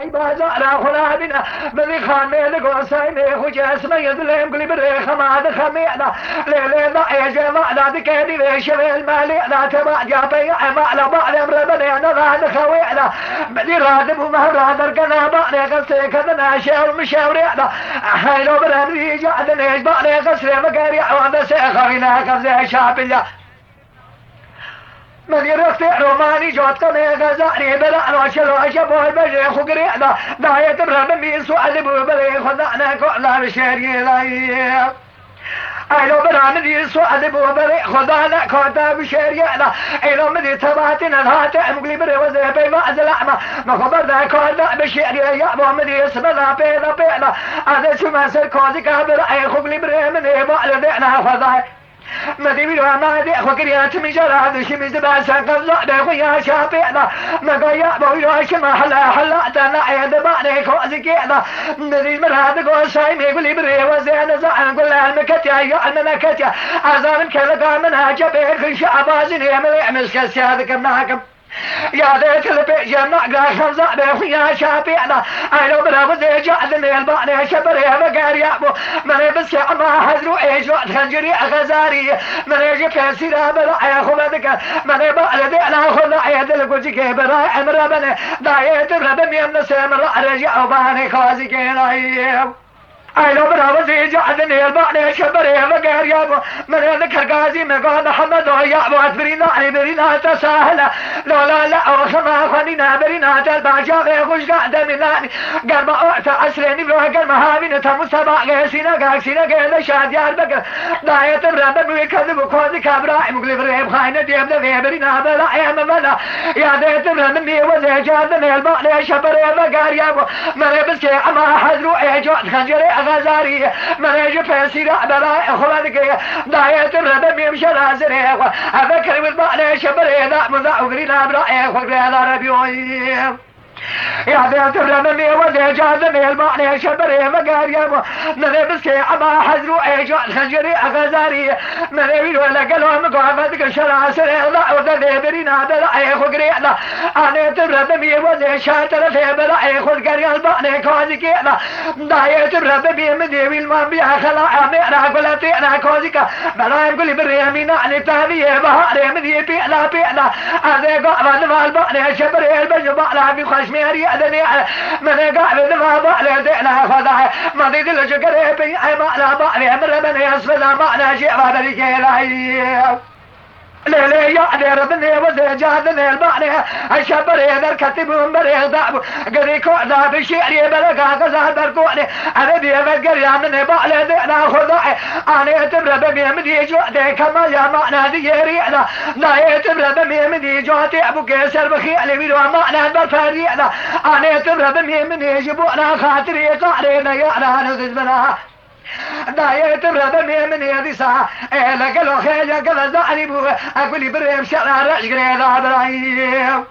أي بازار خلا بنا بذي خان ميل قوسي ميخو جاسم يدلهم قلي بريخ ما دخمينا ليلي ضا يجمع لا دكيدي بيشوي المالي لا تبع جابي ما لا بعد امر بنينا لا دخوينا بدي رادب وما رادر كنا بعد قصي كذنا شاور مشاورينا حيلو برادي جعدنا يجبعني قصري مقاري وانا سيخوينا قبزي شابي من يرفت روماني جوت كله غزاني بلا نوشلو أشبه البجر خقري دا يتبرر بمي سؤال ببلي خذنا كعلا بشاري لاي أيلو بران دي سؤال ببلي خذنا كعلا بشاري لا أيلو مدي تباتنا الهات مقلي بري وزي بي معزل أعمى ما خبرنا كعلا بشاري يا أبو مدي اسمنا بينا بينا هذا شو ما سر كوزي كابر أي خقلي بري من إبو على دينا فضاي ما دي بيرو ما دي خكريات مجرى ذي شمس باسان قضاء بخويا شابينا ما قيا بويلو شما حلا تنا عيد باني كوزي كينا ندي مراد قوساي ميقولي بري وزين زعن كل المكتيا يا المكتيا عزام كلقا منها جبير كل شعبازين يملي مسكس يا ذكر معكم يا ذيك البيت جمع قاشم زعبي ويا شابينا أيلو بلا وزي جعدني الباني شبري مقاري أبو من بس ما حزرو إيش وقت خنجري أغزاري من يجي كسيرا بلا خبدك من بقل دي أنا خذ عيد القوجك بلا عمر بني دايت ربني من سمر رجع باني خوازي كيلايب أيلو بلا وزي جعدني الباني شبري مقاري أبو من ذكر قازي مقال محمد ويا أبو أتبرينا علي برينا تساهل لا لا وخما خلينا برينا تلبا جاغي خوش قاعدة مناني قرب أعطى عسريني بروح قرب هابين تمسبا غيسينا قاكسينا قيل شاد يار بقر داية الرب ويكذب وكوزي كابراعي مقلب ريب خاينة ديب لغي برينا بلا يا مملا يا ديت الرب مي وزي جادني الباني شبري مقاري أبو من بسكي عما حزرو إيجوات خنجري أغزاري من يجي فيسيرا بلا خلدك داية الرب مي مشلا زري أذكر بالباني شبري ذا مذا وقرينا برأي وقري على ربيوي يا ذات الرممي وزي جاذني المعني شبري مقاريم من بسكي عما حزرو ايجو الخنجري اغزاري من يويل ولا قلو مقامتك شرع سري لا وذي برينا بلعي خقري لا انا الرممي وزي شاتر في بلعي خد قري المعني كوزيكي لا داية الرممي من يويل ما بيها خلاع مئنا قلتينا كوزيكا بلايم قولي بريمينا عن تهبيه بهاري من يبيعنا بيعنا هذا قعبا المعني شبري البجبع بخش ميري أدني من قاعد ما بعلي دينا فضاي ما دي دل شكري بي ما لا بعلي أمر من يسفل ما لا شيء ما بدي كلاي ليلي يا ربني وزي جادني البعني الشبري ذا الكتب ومبري ضعب قري كوعدا بشعري بلقا قزال بركوني أنا بي فقري من بعلي دينا خضاي أنا يتبر بمي مدي جوعدي كما يا معنى دي ريعنا لا يتبر بمي مدي جوعتي أبو كيسر بخيالي بيلو معنى برفريعنا أنا يتبر بمي مدي جبونا خاطري قارينا يعنا نغز بنا دايت بربمي من يدي ساعة لقلو خيل قل زعني بو أقولي بريم شرع رجقري ذا برايم